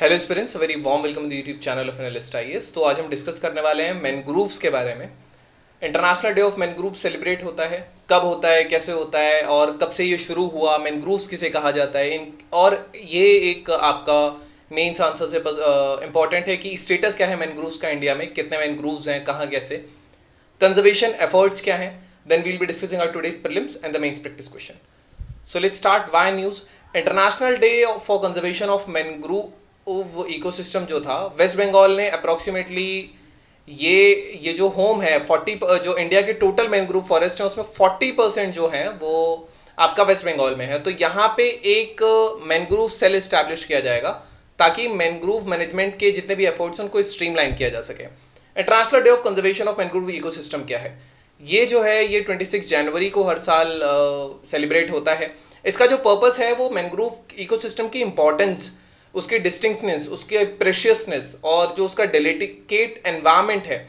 Hello aspirants, very warm welcome the YouTube channel of analyst IAS. तो आज हम discuss करने वाले हैं मैनग्रूव्स के बारे में। International day of mangrove celebrate होता है, कब होता है, कैसे होता है और कब से ये शुरू हुआ, मैनग्रूव्स किसे कहा जाता है और ये एक आपका मेन आंसर से इंपॉर्टेंट है कि स्टेटस क्या है मैनग्रूव्स का इंडिया में, कितने मैनग्रूव्स हैं, कहाँ, कैसे, कंजर्वेशन एफर्ट्स क्या हैं। Then we'll be discussing our today's prelims and the mains practice question. So let's start why news. International day for conservation of mangrove ecosystem जो था, वेस्ट बंगाल ने अप्रोक्सीमेटली ये जो होम है 40, जो इंडिया के टोटल मैनग्रोव फॉरेस्ट है उसमें 40% जो है वो आपका वेस्ट बंगाल में है। तो यहाँ पे एक मैनग्रोव सेल इस्टेब्लिश किया जाएगा ताकि मैनग्रोव मैनेजमेंट के जितने भी एफर्ट्स हैं उनको स्ट्रीमलाइन किया जा सके। International day of conservation of mangrove ecosystem क्या है? ये जो है ये 26 जनवरी को हर साल सेलिब्रेट होता है। इसका जो पर्पस है वो मैनग्रोव इकोसिस्टम की इंपॉर्टेंस, उसकी डिस्टिंक्टनेस, उसके प्रेशियसनेस और जो उसका डेलिकेट एनवायरनमेंट है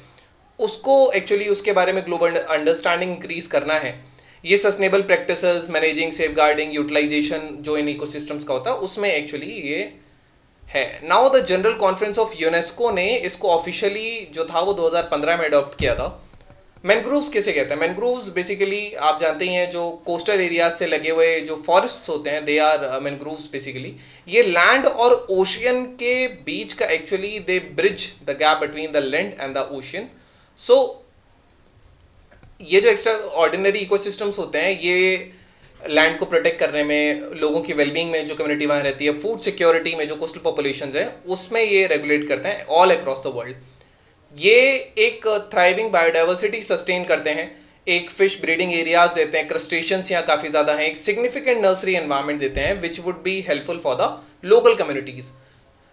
उसको एक्चुअली उसके बारे में ग्लोबल अंडरस्टैंडिंग इंक्रीज करना है। ये sustainable practices, managing, safeguarding, utilization जो इन इकोसिस्टम्स का होता है उसमें एक्चुअली ये है। Now the general conference of UNESCO ने इसको ऑफिशियली जो था वो 2015 में अडॉप्ट किया था। मैनग्रोव्स किसे कहते हैं? मैनग्रोव्स बेसिकली आप जानते ही हैं जो कोस्टल एरियाज से लगे हुए जो फॉरेस्ट्स होते हैं, दे आर मैनग्रोव्स बेसिकली। ये लैंड और ओशियन के बीच का actually they bridge the gap between the land and the ocean. So ये जो एक्स्ट्रा ऑर्डिनरी इकोसिस्टम्स होते हैं ये लैंड को प्रोटेक्ट करने में, लोगों की वेलबींग में, जो कम्युनिटी वहाँ रहती है, फूड सिक्योरिटी में, जो कोस्टल पॉपुलेशन है उसमें ये रेगुलेट करते हैं ऑल अक्रॉस द वर्ल्ड। ये एक थ्राइविंग बायोडाइवर्सिटी सस्टेन करते हैं, एक फिश ब्रीडिंग एरियाज देते हैं, क्रस्टेशियंस यहाँ काफ़ी ज़्यादा हैं, एक सिग्निफिकेंट नर्सरी एनवायरनमेंट देते हैं which would be helpful for the local communities.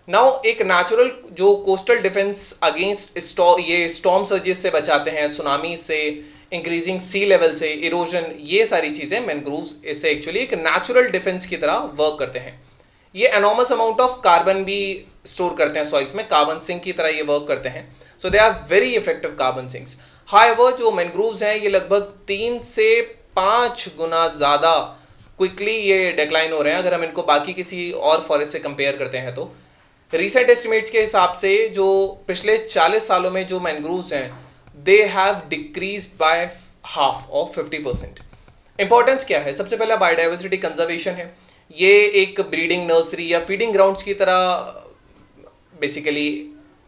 Now एक नेचुरल जो कोस्टल डिफेंस अगेंस्ट ये स्टॉर्म सर्जेस से बचाते हैं, सुनामी से, इंक्रीजिंग सी लेवल से, इरोजन, ये सारी चीज़ें मैनग्रोव्स इससे एक्चुअली एक नेचुरल डिफेंस की तरह वर्क करते हैं। ये एनॉर्मस अमाउंट ऑफ कार्बन भी स्टोर करते हैं सॉइल्स में, कार्बन सिंक की तरह ये वर्क करते हैं। So they are very effective carbon sinks. However जो मैनग्रोव्स हैं ये लगभग 3 से 5 गुना ज़्यादा क्विकली ये डिक्लाइन हो रहे हैं अगर हम इनको बाकी किसी और फॉरेस्ट से कंपेयर करते हैं। तो रिसेंट एस्टिमेट्स के हिसाब से जो पिछले 40 सालों में जो मैनग्रोव्स हैं they have decreased by half of 50%। Importance क्या है? सबसे पहला बायोडाइवर्सिटी कंजर्वेशन है। ये एक ब्रीडिंग नर्सरी या फीडिंग ग्राउंड्स की तरह बेसिकली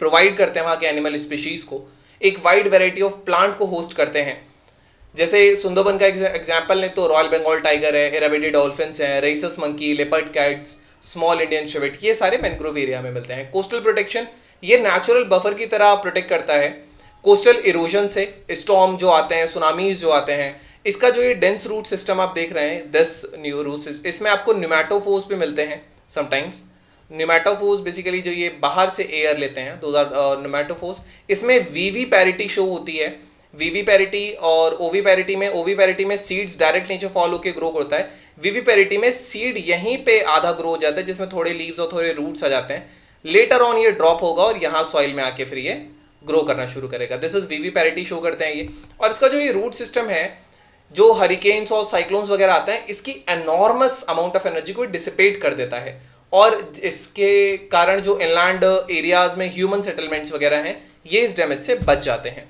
प्रोवाइड करते हैं वहाँ के एनिमल स्पीशीज को, एक वाइड वैरायटी ऑफ प्लांट को होस्ट करते हैं। जैसे सुंदरबन का एग्जांपल लें तो रॉयल बंगाल टाइगर है, इराविडी डॉल्फिन्स है, rhesus monkey, leopard cats, small Indian civet, ये सारे मैनग्रोव एरिया में मिलते हैं। कोस्टल प्रोटेक्शन, ये नेचुरल बफर की तरह प्रोटेक्ट करता है कोस्टल इरोजन से, स्टॉर्म जो आते हैं, सुनामीज जो आते हैं। इसका जो ये डेंस रूट सिस्टम आप देख रहे हैं, 10 न्यू रूट, इसमें आपको न्यूमेटोफोर्स भी मिलते हैं समटाइम्स। न्यूमेटोफोर्स बेसिकली जो ये बाहर से एयर लेते हैं, दो न्यूमेटोफोर्स। इसमें वीवी पैरिटी शो होती है, वीवी पैरिटी और ओवी पैरिटी में सीड्स डायरेक्ट नीचे फॉल होकर ग्रो होता है। वीवी पैरिटी में सीड यहीं पे आधा ग्रो हो जाता है जिसमें थोड़े लीव्स और थोड़े रूट्स आ जाते हैं। लेटर ऑन ये ड्रॉप होगा और यहाँ सॉइल में आके फिर ये ग्रो करना शुरू करेगा। दिस इज वीवी पैरिटी शो करते हैं ये। और इसका जो ये रूट सिस्टम है, जो हरिकेन्स और साइक्लोन्स वगैरह आते हैं, इसकी एनॉर्मस अमाउंट ऑफ एनर्जी को डिसिपेट कर देता है और इसके कारण जो इनलैंड एरियाज में ह्यूमन सेटलमेंट्स वगैरह हैं ये इस डैमेज से बच जाते हैं।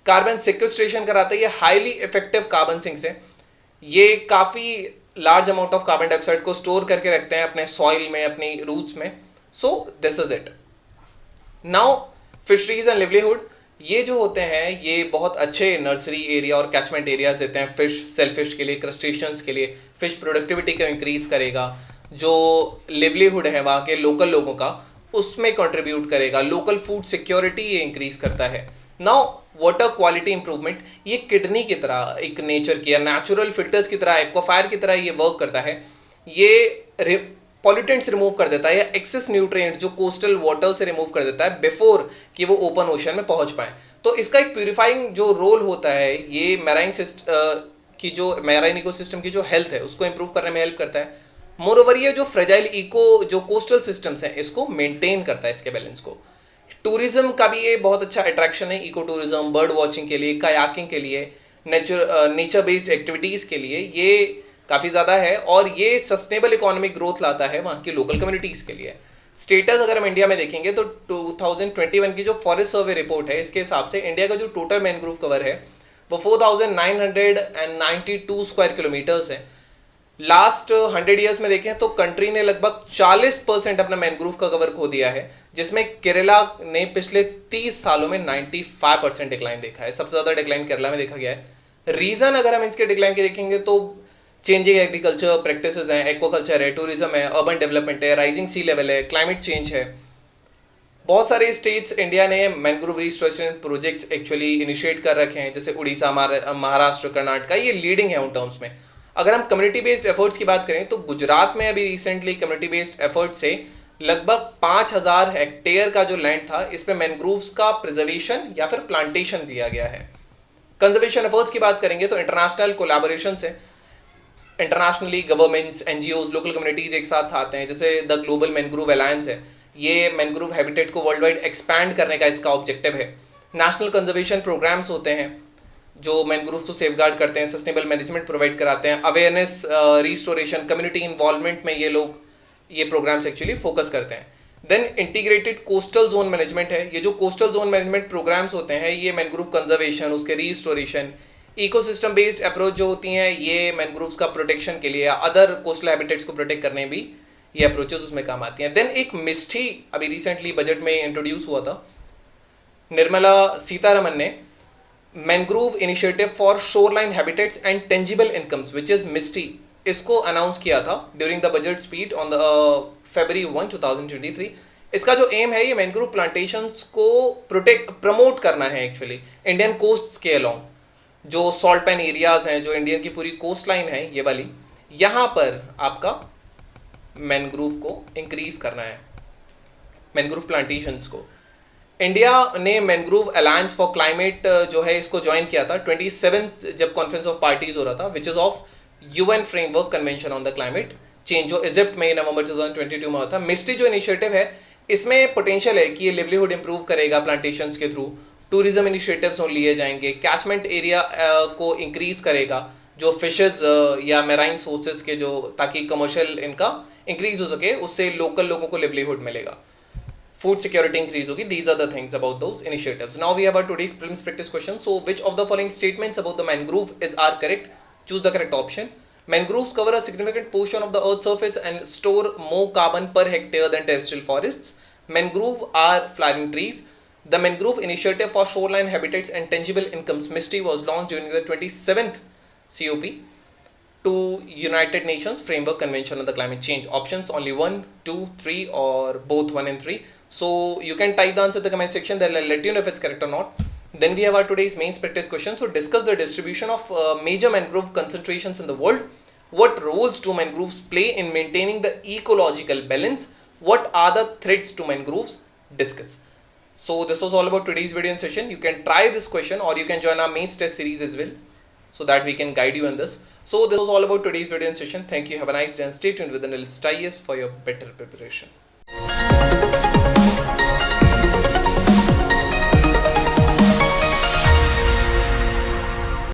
कार्बन सिक्वेस्ट्रेशन कराते हैं, ये हाईली इफेक्टिव कार्बन सिंक्स हैं। ये काफ़ी large amount of carbon dioxide को स्टोर करके रखते हैं अपने सॉइल में, अपनी रूट्स में। So this is it. Now fisheries and livelihood, ये जो होते हैं ये बहुत अच्छे नर्सरी एरिया और कैचमेंट एरियाज देते हैं फिश, सेलफिश के लिए, क्रस्टेशियंस के लिए। फिश प्रोडक्टिविटी को इंक्रीज करेगा, जो लिवलीहुड है वहाँ के लोकल लोगों का उसमें कंट्रीब्यूट करेगा, लोकल फूड सिक्योरिटी ये इंक्रीज करता है। नाउ वाटर क्वालिटी इंप्रूवमेंट, ये किडनी की तरह, एक नेचर की या नेचुरल फिल्टर्स की तरह, एक्वाफायर की तरह ये वर्क करता है। ये पॉल्यूटेंट्स रिमूव कर देता है या एक्सेस न्यूट्रिएंट जो कोस्टल वाटर से रिमूव कर देता है बिफोर कि वो ओपन ओशन में पहुंच पाए। तो इसका एक प्यूरिफाइंग जो रोल होता है, ये मैराइन की जो मैराइन इकोसिस्टम की जो हेल्थ है उसको इंप्रूव करने में हेल्प करता है। मोरओवर ये जो फ्रेजाइल इको जो कोस्टल सिस्टम्स हैं इसको मेंटेन करता है, इसके बैलेंस को। टूरिज्म का भी ये बहुत अच्छा अट्रैक्शन है, इको टूरिज्म, बर्ड वॉचिंग के लिए, कायाकिंग के लिए, नेचर बेस्ड एक्टिविटीज़ के लिए ये काफ़ी ज़्यादा है और ये सस्टेनेबल इकोनॉमिक ग्रोथ लाता है वहाँ की लोकल कम्युनिटीज़ के लिए। स्टेटस अगर हम इंडिया में देखेंगे तो 2021 की जो फॉरेस्ट सर्वे रिपोर्ट है, इसके हिसाब से इंडिया का जो टोटल मैनग्रोव कवर है वो 4,992 स्क्वायर किलोमीटर्स है। लास्ट 100 ईयर्स में देखें तो कंट्री ने लगभग 40% अपना मैनग्रोव का कवर खो दिया है, जिसमें केरला ने पिछले 30 सालों में 95% डिक्लाइन देखा है। सबसे ज्यादा डिक्लाइन केरला में देखा गया है। रीजन अगर हम इसके डिक्लाइन के देखेंगे तो चेंजिंग एग्रीकल्चर प्रैक्टिसेस हैं, एक्वाकल्चर है, टूरिज्म है, अर्बन डेवलपमेंट है, राइजिंग सी लेवल है, क्लाइमेट चेंज है। बहुत सारे स्टेट्स इंडिया ने mangrove restoration projects actually initiate कर रखे हैं, जैसे उड़ीसा, महाराष्ट्र, कर्नाटक, ये लीडिंग है उन टर्म्स में। अगर हम कम्युनिटी बेस्ड एफर्ट्स की बात करें तो गुजरात में अभी रिसेंटली कम्युनिटी बेस्ड एफर्ट से लगभग 5,000 हेक्टेयर का जो लैंड था, इसमें मैनग्रोव्स का प्रिजर्वेशन या फिर प्लांटेशन किया गया है। कंजर्वेशन एफर्ट्स की बात करेंगे तो इंटरनेशनल कोलैबोरेशन से internationally governments, NGOs, local communities एक साथ आते हैं, जैसे द ग्लोबल मैनग्रोव अलायंस है। ये मैनग्रोव हैबिटेट को वर्ल्ड वाइड एक्सपैंड करने का इसका ऑब्जेक्टिव है। नेशनल कंजर्वेशन प्रोग्राम्स होते हैं जो मैनग्रोव को सेफगार्ड करते हैं, सस्टेनेबल मैनेजमेंट प्रोवाइड कराते हैं, अवेयरनेस, रिस्टोरेशन, कम्युनिटी इन्वॉल्वमेंट में ये प्रोग्राम्स एक्चुअली फोकस करते हैं। Then integrated coastal zone management है। ये जो कोस्टल जोन मैनेजमेंट प्रोग्राम्स होते हैं, ये मैनग्रोव कंजर्वेशन, उसके रिस्टोरेशन, इकोसिस्टम बेस्ड अप्रोच जो होती हैं, ये मैनग्रोव्स का प्रोटेक्शन के लिए या अदर कोस्टल हैबिटेट्स को प्रोटेक्ट करने भी ये अप्रोचेस उसमें काम आती हैं। देन एक मिस्टी अभी रिसेंटली बजट में इंट्रोड्यूस हुआ था, निर्मला सीतारमन ने, mangrove initiative for shoreline habitats and tangible incomes which is MISHTI, इसको अनाउंस किया था during the budget speech on the February 1, 2023। इसका जो एम है, ये मैनग्रोव प्लांटेशंस को प्रमोट करना है एक्चुअली इंडियन कोस्ट के अलोंग। जो सॉल्ट पैन एरियाज हैं, जो इंडियन की पूरी कोस्ट लाइन है ये वाली, यहाँ पर आपका मैनग्रोव को इंक्रीज करना है, मैनग्रोव प्लांटेशंस को। इंडिया ने मैनग्रोव अलायंस फॉर क्लाइमेट जो है इसको ज्वाइन किया था 27th जब कॉन्फ्रेंस ऑफ पार्टीज हो रहा था, which is of UN framework convention on the climate change, जो इजिप्ट में नवंबर 2022 में हुआ था। मिस्टी जो इनिशिएटिव है, इसमें पोटेंशियल है कि ये लिवलीहुड इंप्रूव करेगा प्लांटेशंस के थ्रू, टूरिज्म इनिशिएटिव्स लिए जाएंगे, कैचमेंट एरिया को इंक्रीज करेगा, जो फिशेज या मेराइन सोर्सेज के जो, ताकि कमर्शियल इनका इंक्रीज हो सके, उससे लोकल लोगों को लिवलीहुड मिलेगा, फूड सिक्योरिटी इंक्रीज होगी। These are the things about those initiatives. Now we have our today's prelims practice question. So which of the following statements about the mangrove are correct? Choose the correct option. Mangroves cover a significant portion of the earth's surface and store more carbon per hectare than terrestrial forests. Mangrove are flowering trees. The Mangrove Initiative for Shoreline Habitats and Tangible Incomes MISTI was launched during the 27th COP to United Nations Framework Convention on the Climate Change. Options only 1, 2, 3 or both 1 and 3. So you can type the answer in the comment section, then I'll let you know if it's correct or not. Then we have our today's main practice question. So discuss the distribution of major mangrove concentrations in the world. What roles do mangroves play in maintaining the ecological balance? What are the threats to mangroves? Discuss. So this was all about today's video and session. You can try this question or you can join our mains test series as well, so that we can guide you in this. So this was all about today's video and session. Thank you. Have a nice day and stay tuned with the IELTS for your better preparation.